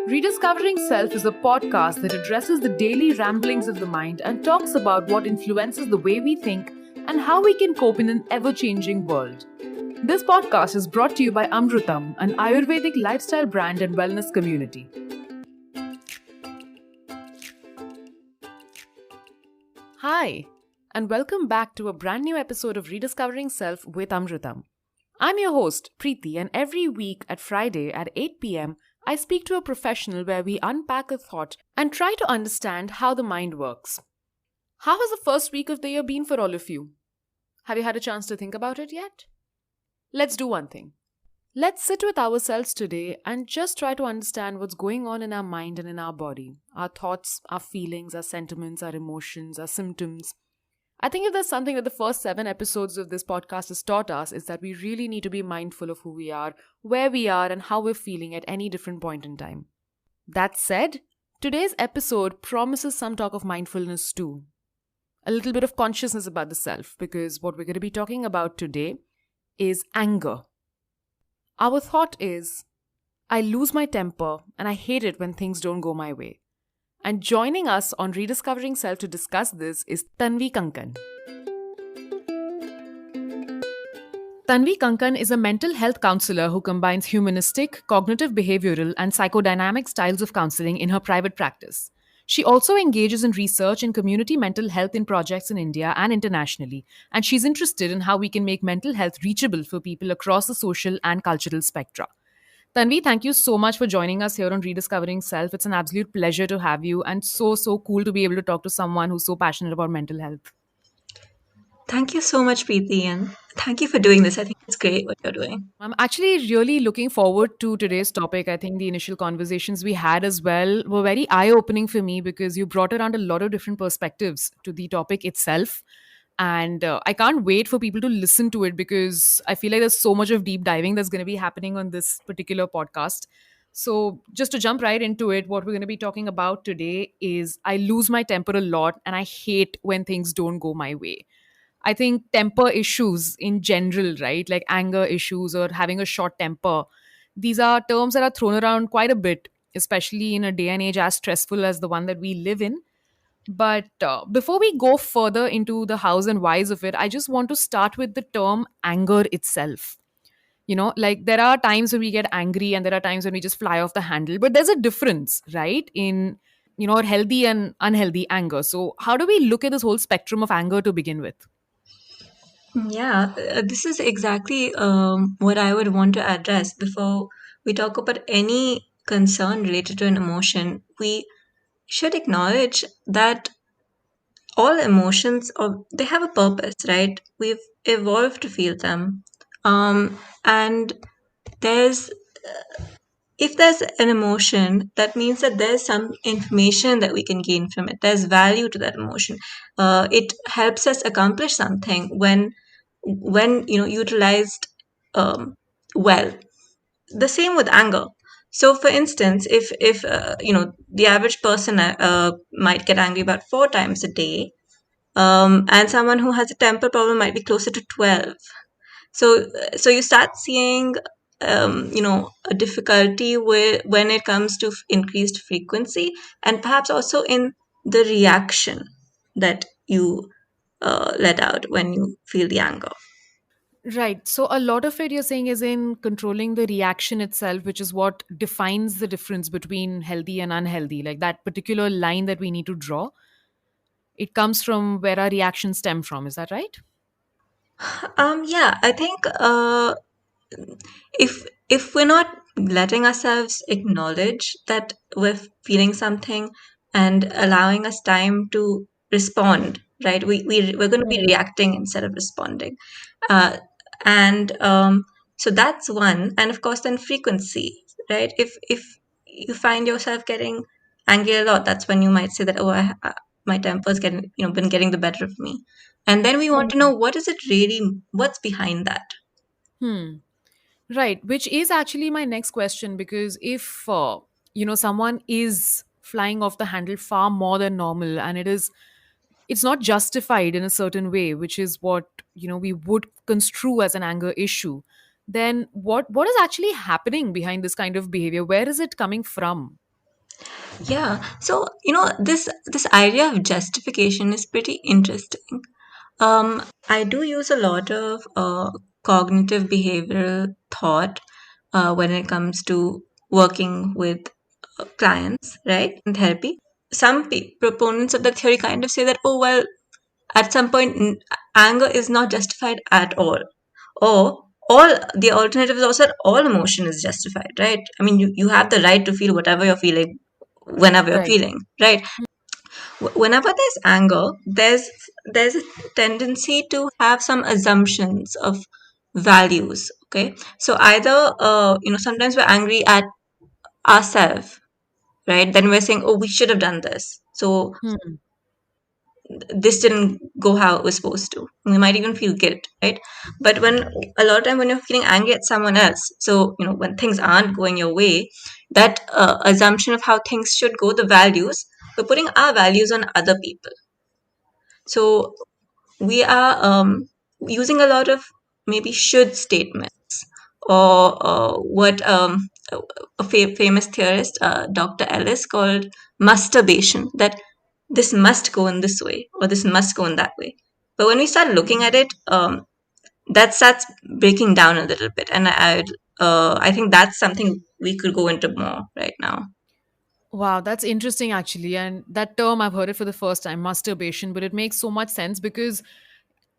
Rediscovering Self is a podcast that addresses the daily ramblings of the mind and talks about what influences the way we think and how we can cope in an ever-changing world. This podcast is brought to you by Amrutam, an Ayurvedic lifestyle brand and wellness community. Hi, and welcome back to a brand new episode of Rediscovering Self with Amrutam. I'm your host, Preethi, and every week at Friday at 8 p.m., I speak to a professional where we unpack a thought and try to understand how the mind works. How has the first week of the year been for all of you? Have you had a chance to think about it yet? Let's do one thing. Let's sit with ourselves today and just try to understand what's going on in our mind and in our body. Our thoughts, our feelings, our sentiments, our emotions, our symptoms. I think if there's something that the first 7 episodes of this podcast has taught us, is that we really need to be mindful of who we are, where we are, and how we're feeling at any different point in time. That said, today's episode promises some talk of mindfulness too. A little bit of consciousness about the self, because what we're going to be talking about today is anger. Our thought is, I lose my temper and I hate it when things don't go my way. And joining us on Rediscovering Self to discuss this is Tanvi Kankan. Tanvi Kankan is a mental health counsellor who combines humanistic, cognitive behavioral, and psychodynamic styles of counselling in her private practice. She also engages in research in community mental health in projects in India and internationally, and she's interested in how we can make mental health reachable for people across the social and cultural spectra. Tanvi, thank you so much for joining us here on Rediscovering Self. It's an absolute pleasure to have you, and so cool to be able to talk to someone who's so passionate about mental health. Thank you so much, Preethi, and thank you for doing this. I think it's great what you're doing. I'm actually really looking forward to today's topic. I think the initial conversations we had as well were very eye-opening for me because you brought around a lot of different perspectives to the topic itself. And I can't wait for people to listen to it because I feel like there's so much of deep diving that's going to be happening on this particular podcast. So, just to jump right into it, what we're going to be talking about today is I lose my temper a lot and I hate when things don't go my way. I think temper issues in general, right? Like anger issues or having a short temper, these are terms that are thrown around quite a bit, especially in a day and age as stressful as the one that we live in. But before we go further into the hows and whys of it, I just want to start with the term anger itself. Like there are times when we get angry and there are times when we just fly off the handle, but there's a difference, right? In, healthy and unhealthy anger. So, how do we look at this whole spectrum of anger to begin with? Yeah, this is exactly what I would want to address before we talk about any concern related to an emotion. We should acknowledge that all emotions they have a purpose, right? We've evolved to feel them, and there's if there's an emotion, that means that there's some information that we can gain from it. There's value to that emotion. It helps us accomplish something when utilized well. The same with anger. So, for instance, if the average person might get angry about 4 times a day, and someone who has a temper problem might be closer to 12. So you start seeing a difficulty when it comes to increased frequency, and perhaps also in the reaction that you let out when you feel the anger. Right. So a lot of it you're saying is in controlling the reaction itself, which is what defines the difference between healthy and unhealthy. Like that particular line that we need to draw, it comes from where our reactions stem from. Is that right? Yeah, I think if we're not letting ourselves acknowledge that we're feeling something and allowing us time to respond, right? We're going to be reacting instead of responding. And So that's one. And of course, then frequency, right? If you find yourself getting angry a lot, that's when you might say that, oh, my temper's been getting the better of me. And then we want to know what's behind that. Hmm. Right. Which is actually my next question because if, someone is flying off the handle far more than normal and it's not justified in a certain way, which is what, we would construe as an anger issue, then what is actually happening behind this kind of behavior? Where is it coming from? Yeah. So, this idea of justification is pretty interesting. I do use a lot of cognitive behavioral thought when it comes to working with clients, right, in therapy. Some proponents of the theory kind of say that, oh, well, at some point, anger is not justified at all. Or all the alternative is also that all emotion is justified, right? I mean, you have the right to feel whatever you're feeling whenever you're Right. feeling, right? Whenever there's anger, there's a tendency to have some assumptions of values. Okay, so either sometimes we're angry at ourselves, right? Then we're saying, oh, we should have done this. So Hmm. this didn't go how it was supposed to. We might even feel guilt, right? But when a lot of time when you're feeling angry at someone else, so when things aren't going your way, that assumption of how things should go, the values, we're putting our values on other people. So we are using a lot of maybe should statements or what a famous theorist, Dr. Ellis, called masturbation, that this must go in this way or this must go in that way. But when we start looking at it, that starts breaking down a little bit. And I think that's something we could go into more right now. Wow, that's interesting actually. And that term, I've heard it for the first time, masturbation, but it makes so much sense because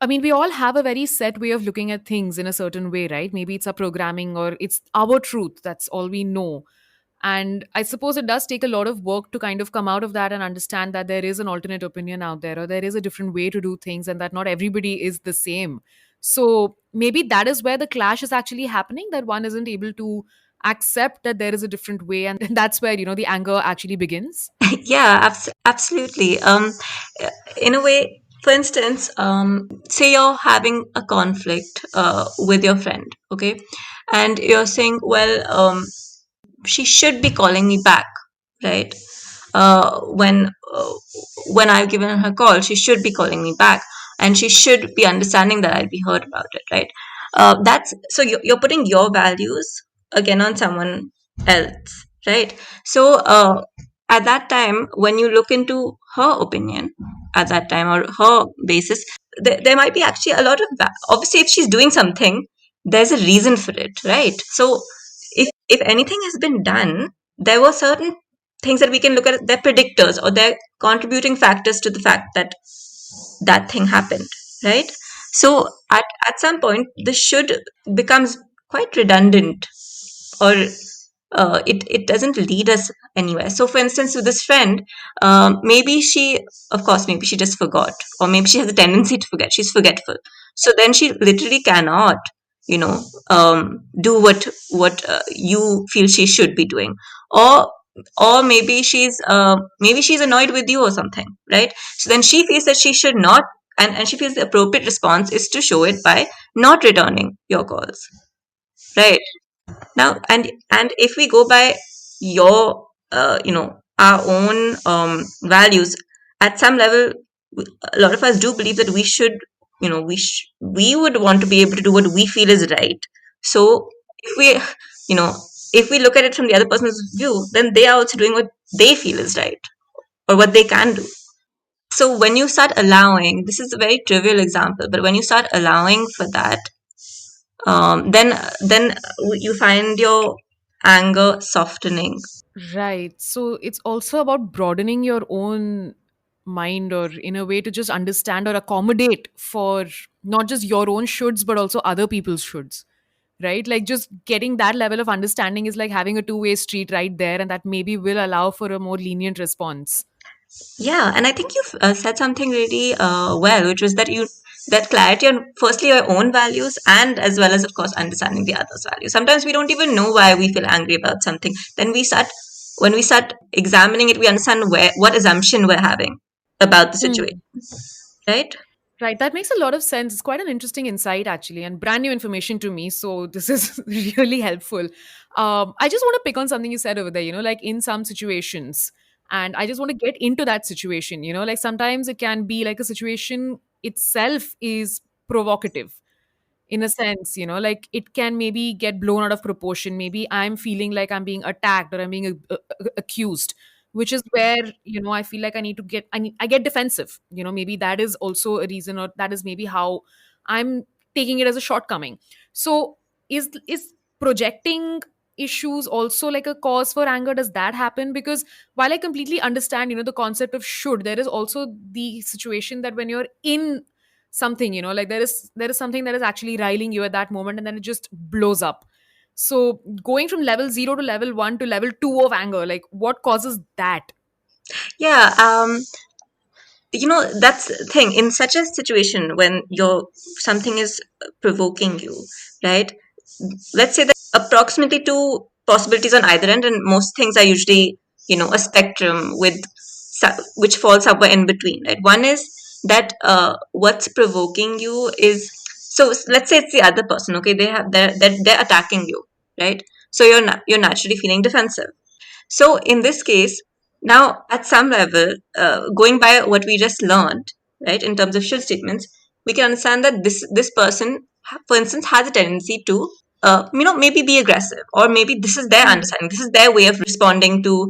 I mean, we all have a very set way of looking at things in a certain way, right? Maybe it's our programming or it's our truth. That's all we know. And I suppose it does take a lot of work to kind of come out of that and understand that there is an alternate opinion out there or there is a different way to do things and that not everybody is the same. So maybe that is where the clash is actually happening, that one isn't able to accept that there is a different way. And that's where, the anger actually begins. Yeah, absolutely. In a way, for instance, say you're having a conflict with your friend, okay, and you're saying, well, she should be calling me back, right? uh, when uh, when I've given her a call, she should be calling me back, and she should be understanding that I'll be hurt about it, right? That's so you're putting your values again on someone else, right? So at that time, when you look into her opinion at that time or her basis, there might be actually a lot of obviously if she's doing something, there's a reason for it, right? So if anything has been done, there were certain things that we can look at, they're predictors or they're contributing factors to the fact that that thing happened, right? So at some point this should becomes quite redundant, or it doesn't lead us anywhere. So for instance, with this friend, maybe she, of course, maybe she just forgot, or maybe she has a tendency to forget, she's forgetful, so then she literally cannot do what you feel she should be doing, or maybe she's annoyed with you or something, right? So then she feels that she should not, and she feels the appropriate response is to show it by not returning your calls, right? Now, and if we go by your our own values, at some level, a lot of us do believe that we should, we would want to be able to do what we feel is right. So if we, you know if we look at it from the other person's view, then they are also doing what they feel is right or what they can do. So when you start allowing, this is a very trivial example, but when you start allowing for that, then you find your anger softening. Right. So it's also about broadening your own mind or in a way to just understand or accommodate for not just your own shoulds, but also other people's shoulds. Right. Like just getting that level of understanding is like having a two-way street right there. And that maybe will allow for a more lenient response. Yeah, and I think you've said something really well, which was that clarity on firstly your own values, and as well as of course understanding the others' values. Sometimes we don't even know why we feel angry about something. Then when we start examining it, we understand where what assumption we're having about the situation, Hmm. right? Right. That makes a lot of sense. It's quite an interesting insight, actually, and brand new information to me. So, this is really helpful. I just want to pick on something you said over there, like in some situations, and I just want to get into that situation, like sometimes it can be like a situation itself is provocative. in a sense, like it can maybe get blown out of proportion. Maybe I'm feeling like I'm being attacked or I'm being accused, which is where, I feel like I get defensive. Maybe that is also a reason, or that is maybe how I'm taking it as a shortcoming. So is projecting issues also like a cause for anger? Does that happen? Because while I completely understand, the concept of should, there is also the situation that when you're in something, like there is something that is actually riling you at that moment, and then it just blows up. So going from level 0 to level 1 to level 2 of anger, like what causes that? Yeah, that's the thing. In such a situation when your something is provoking you, right? Let's say that approximately two possibilities on either end, and most things are usually a spectrum with which falls somewhere in between, right? One is that what's provoking you is, so let's say it's the other person. Okay, they're attacking you, right? So you're naturally feeling defensive. So in this case, now at some level, going by what we just learned, right, in terms of should statements, we can understand that this person, for instance, has a tendency to, maybe be aggressive, or maybe this is their Hmm. understanding, this is their way of responding to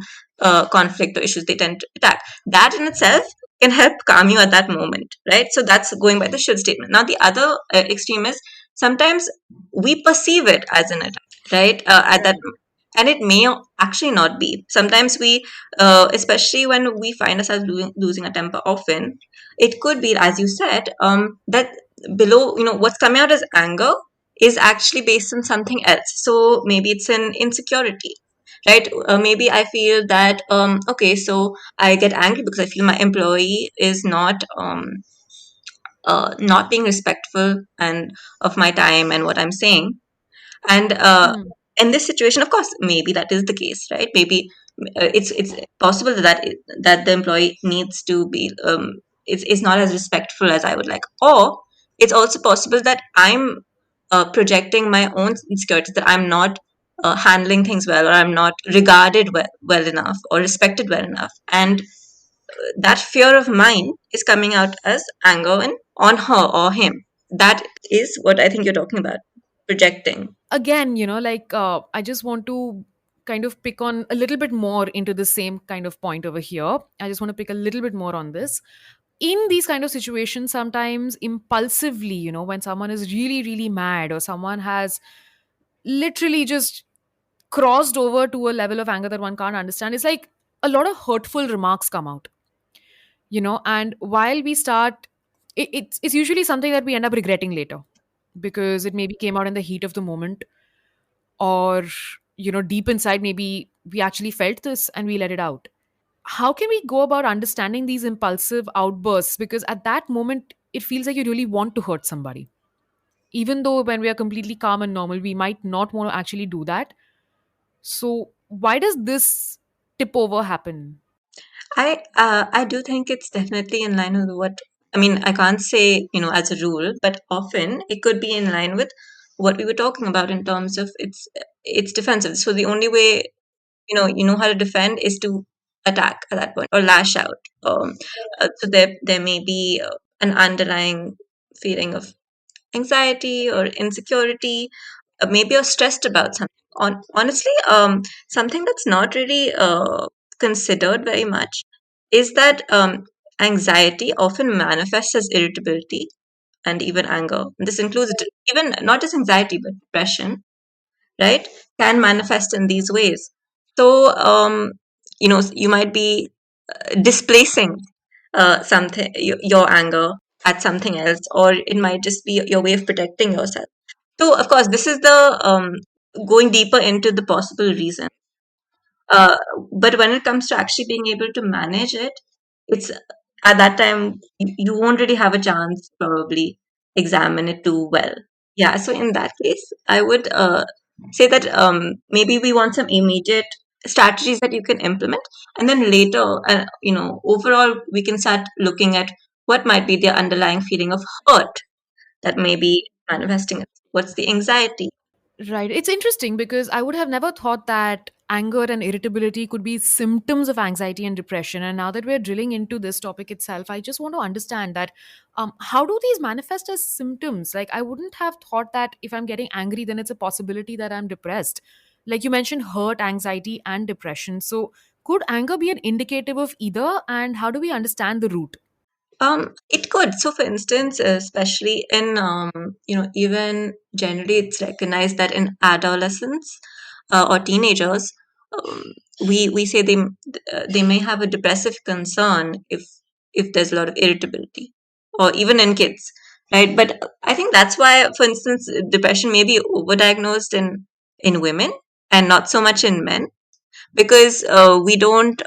conflict or issues they tend to attack. That in itself can help calm you at that moment, right? So that's going by the should statement. Now the other extreme is sometimes we perceive it as an attack, right? At that, and it may actually not be. Sometimes we, especially when we find ourselves losing a temper often, it could be, as you said, that below, what's coming out as anger is actually based on something else. So maybe it's an insecurity, right? Maybe I feel that, okay, so I get angry because I feel my employee is not being respectful and of my time and what I'm saying. And Hmm. in this situation, of course, maybe that is the case, right? Maybe it's possible that the employee needs to be, is not as respectful as I would like, or it's also possible that I'm projecting my own insecurities, that I'm not handling things well, or I'm not regarded well enough or respected well enough, and that fear of mine is coming out as anger on her or him. That is what I think you're talking about, projecting. Again, I just want to kind of pick on a little bit more into the same kind of point over here. I just want to pick a little bit more on this. In these kind of situations, sometimes impulsively, when someone is really really mad, or someone has literally just crossed over to a level of anger that one can't understand, it's like a lot of hurtful remarks come out, and while we start, it's usually something that we end up regretting later, because it maybe came out in the heat of the moment, or deep inside, maybe we actually felt this and we let it out. How can we go about understanding these impulsive outbursts? Because at that moment it feels like you really want to hurt somebody, even though when we are completely calm and normal we might not want to actually do that. So why does this tip over happen? I do think it's definitely in line with what, I mean, I can't say, as a rule, but often it could be in line with what we were talking about in terms of it's defensive. So the only way, you know how to defend is to attack at that point, or lash out. So there may be an underlying feeling of anxiety or insecurity, maybe you're stressed about something. Honestly, something that's not really considered very much is that anxiety often manifests as irritability and even anger. This includes even not just anxiety, but depression, right? Can manifest in these ways. So, you might be displacing something, your anger at something else, or it might just be your way of protecting yourself. So, of course, this is the going deeper into the possible reason. Uh, but when it comes to actually being able to manage it, it's at that time you won't really have a chance, probably examine it too well. Yeah. So in that case, I would say that maybe we want some immediate strategies that you can implement, and then later, overall, we can start looking at what might be the underlying feeling of hurt that may be manifesting. What's the anxiety? Right. It's interesting because I would have never thought that anger and irritability could be symptoms of anxiety and depression. And now that we're drilling into this topic itself, I just want to understand that how do these manifest as symptoms? Like, I wouldn't have thought that if I'm getting angry, then it's a possibility that I'm depressed. Like you mentioned, hurt, anxiety, and depression. So, could anger be an indicative of either? And how do we understand the root? It could. So, for instance, especially in even generally, it's recognized that in adolescents or teenagers, um, we say they may have a depressive concern if there's a lot of irritability, or even in kids, right? But I think that's why, for instance, depression may be overdiagnosed in women and not so much in men, because we don't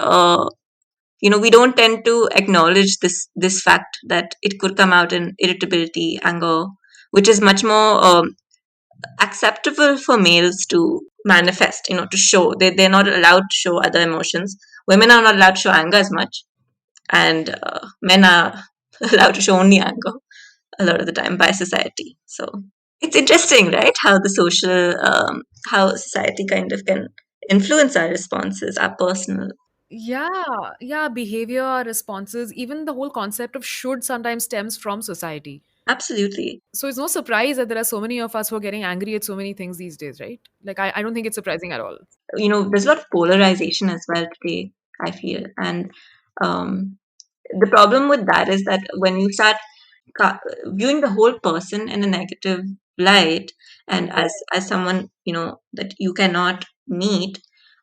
tend to acknowledge this fact that it could come out in irritability, anger, which is much more acceptable for males to manifest, to show. They're not allowed to show other emotions. Women are not allowed to show anger as much, and men are allowed to show only anger a lot of the time by society. So it's interesting, right, how the social how society kind of can influence our responses, our personal. Yeah, behavior, responses, even the whole concept of should sometimes stems from society. Absolutely. So it's no surprise that there are so many of us who are getting angry at so many things these days, right? Like, I don't think it's surprising at all. There's a lot of polarization as well today, I feel. And um, the problem with that is that when you start viewing the whole person in a negative light, and as someone that you cannot meet,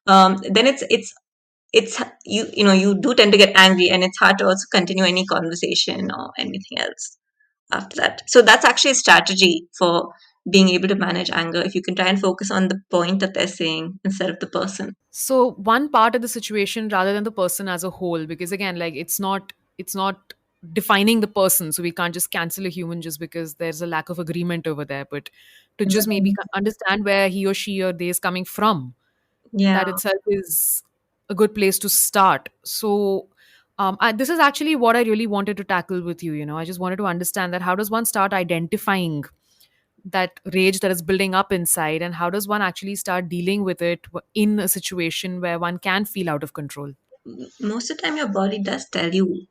then it's you do tend to get angry, and it's hard to also continue any conversation or anything else after that. So that's actually a strategy for being able to manage anger, if you can try and focus on the point that they're saying instead of the person. So one part of the situation rather than the person as a whole, because again, like it's not defining the person. So we can't just cancel a human just because there's a lack of agreement over there, but to just maybe Mhm. understand where he or she or they is coming from. Yeah. That itself is a good place to start. So, this is actually what I really wanted to tackle with you. I just wanted to understand that how does one start identifying that rage that is building up inside, and how does one actually start dealing with it in a situation where one can feel out of control? Most of the time your body does tell you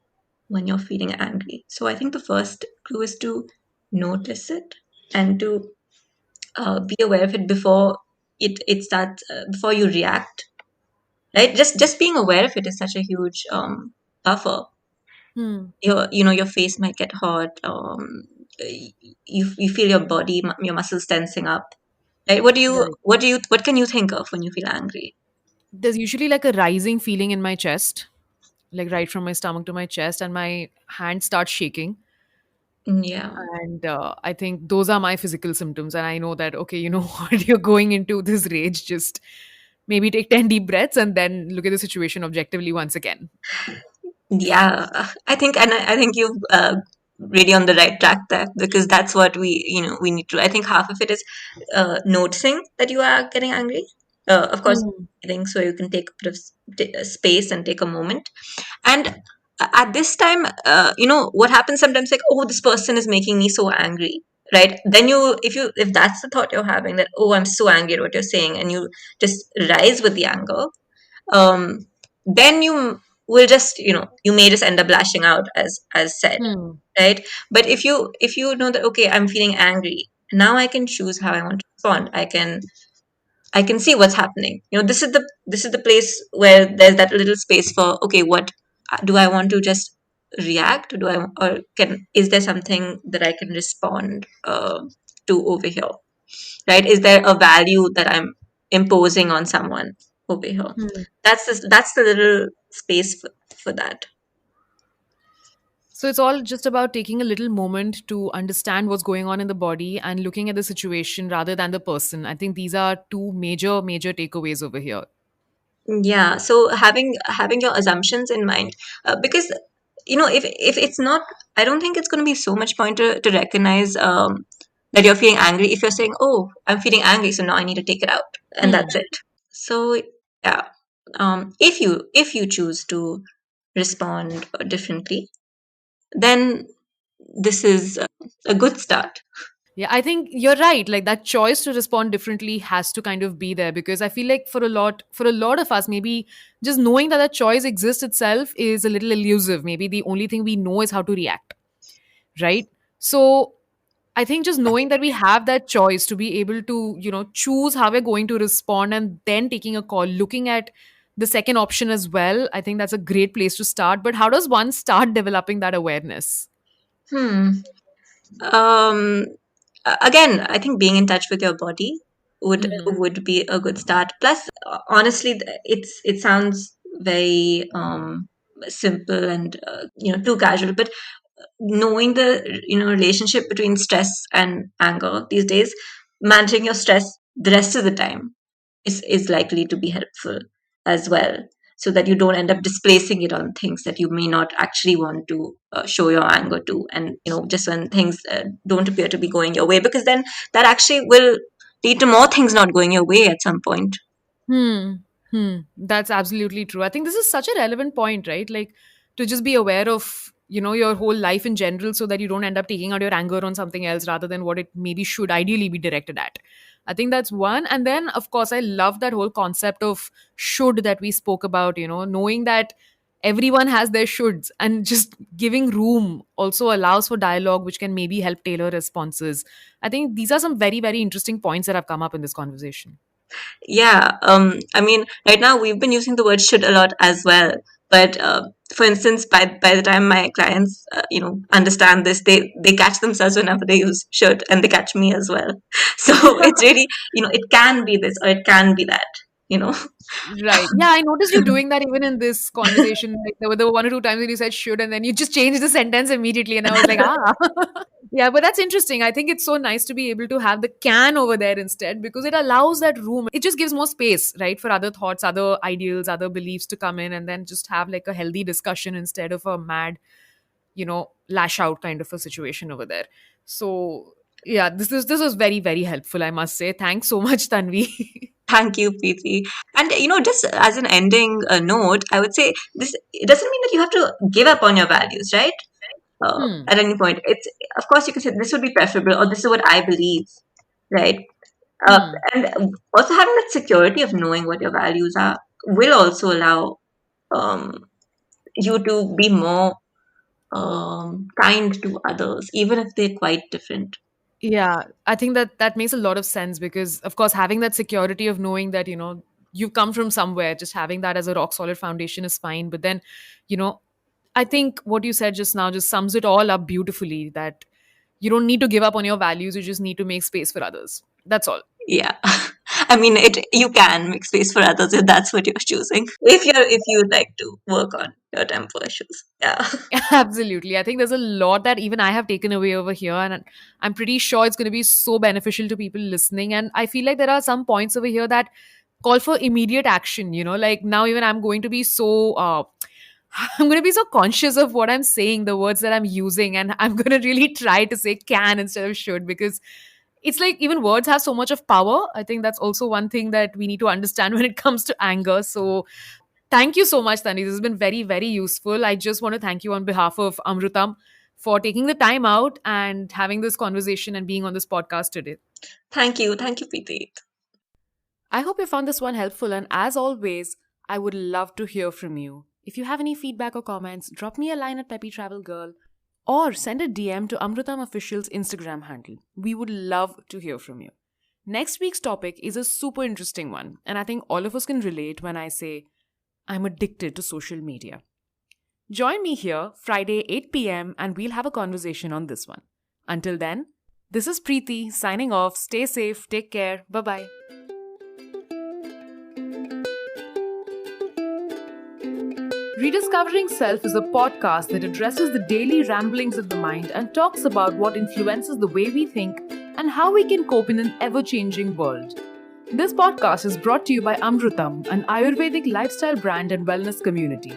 when you're feeling angry. So I think the first clue is to notice it and to be aware of it before it starts, before you react. Right? Just being aware of it is such a huge buffer. Hmm. Your face might get hot. You feel your body, your muscles tensing up. Right? Right. What can you think of when you feel angry? There's usually like a rising feeling in my chest, like right from my stomach to my chest, and my hand starts shaking. Yeah. And I think those are my physical symptoms. And I know that, okay, you know what, you're going into this rage, just maybe take 10 deep breaths and then look at the situation objectively once again. Yeah, I think you've really on the right track there, because that's what we need to. I think half of it is noticing that you are getting angry. Of course, Hmm. I think so. You can take a bit of space and take a moment. And at this time, what happens sometimes, like, oh, this person is making me so angry, right? Then if that's the thought you're having, that, oh, I'm so angry at what you're saying, and you just rise with the anger, um, then you will just you may just end up lashing out, as said, Hmm. right? But if you know that, okay, I'm feeling angry, now I can choose how I want to respond. I can see what's happening. This is the place where there's that little space for, okay, what do I want to just react? Or can is there something that I can respond to over here? Right? Is there a value that I'm imposing on someone over here? Hmm. That's the little space for that. So it's all just about taking a little moment to understand what's going on in the body and looking at the situation rather than the person. I think these are two major, major takeaways over here. Yeah, so having your assumptions in mind, because if it's not, I don't think it's going to be so much point to recognize that you're feeling angry if you're saying, oh, I'm feeling angry, so now I need to take it out, and Hmm. that's it. So yeah, if you choose to respond differently, then this is a good start. Yeah, I think you're right. Like that choice to respond differently has to kind of be there, because I feel like for a lot of us, maybe just knowing that choice exists itself is a little elusive. Maybe the only thing we know is how to react, right? So I think just knowing that we have that choice to be able to, choose how we're going to respond and then taking a call, looking at the second option as well. I think that's a great place to start. But how does one start developing that awareness? Hmm. Um, Again, I think being in touch with your body Mm-hmm. would be a good start. Plus, honestly, it sounds very simple and too casual, but knowing the relationship between stress and anger these days, managing your stress the rest of the time is likely to be helpful as well, so that you don't end up displacing it on things that you may not actually want to show your anger to, and just when things don't appear to be going your way, because then that actually will lead to more things not going your way at some point. Hmm. That's absolutely true. I think this is such a relevant point, right? Like to just be aware of, your whole life in general so that you don't end up taking out your anger on something else rather than what it maybe should ideally be directed at. I think that's one. And then, of course, I love that whole concept of should that we spoke about, knowing that everyone has their shoulds, and just giving room also allows for dialogue, which can maybe help tailor responses. I think these are some very, very interesting points that have come up in this conversation. Yeah, I mean, right now we've been using the word should a lot as well. But for instance, by the time my clients, understand this, they catch themselves whenever they use should, and they catch me as well. So it's really, it can be this or it can be that, you know. Right. Yeah, I noticed you doing that even in this conversation. Like there were one or two times when you said should, and then you just changed the sentence immediately. And I was like, ah. Yeah, but that's interesting. I think it's so nice to be able to have the can over there instead, because it allows that room. It just gives more space, right, for other thoughts, other ideals, other beliefs to come in, and then just have like a healthy discussion instead of a mad, lash out kind of a situation over there. So, yeah, this was very, very helpful, I must say. Thanks so much, Tanvi. Thank you, Preeti. And just as an ending note, I would say this: it doesn't mean that you have to give up on your values, right? Hmm. At any point, it's of course you can say this would be preferable, or this is what I believe, right? Uh, Hmm. and also having that security of knowing what your values are will also allow um, you to be more kind to others, even if they're quite different. Yeah, I think that makes a lot of sense, because, of course, having that security of knowing that, you've come from somewhere, just having that as a rock solid foundation is fine. But then, you know, I think what you said just now just sums it all up beautifully, that you don't need to give up on your values, you just need to make space for others. That's all. Yeah, I mean, you can make space for others if that's what you're choosing. If you would like to work on your temper issues, yeah. Absolutely. I think there's a lot that even I have taken away over here, and I'm pretty sure it's going to be so beneficial to people listening. And I feel like there are some points over here that call for immediate action. Like now, even I'm going to be so. I'm going to be so conscious of what I'm saying, the words that I'm using, and I'm going to really try to say can instead of should, because it's like even words have so much of power. I think that's also one thing that we need to understand when it comes to anger. So thank you so much, Tani. This has been very, very useful. I just want to thank you on behalf of Amrutam for taking the time out and having this conversation and being on this podcast today. Thank you, Preeti. I hope you found this one helpful, and as always, I would love to hear from you. If you have any feedback or comments, drop me a line at Peppy Travel Girl or send a DM to Amrutam Official's Instagram handle. We would love to hear from you. Next week's topic is a super interesting one, and I think all of us can relate when I say I'm addicted to social media. Join me here Friday 8 p.m. and we'll have a conversation on this one. Until then, this is Preethi signing off. Stay safe, take care, bye bye. Rediscovering Self is a podcast that addresses the daily ramblings of the mind and talks about what influences the way we think and how we can cope in an ever changing world. This podcast is brought to you by Amrutam, an Ayurvedic lifestyle brand and wellness community.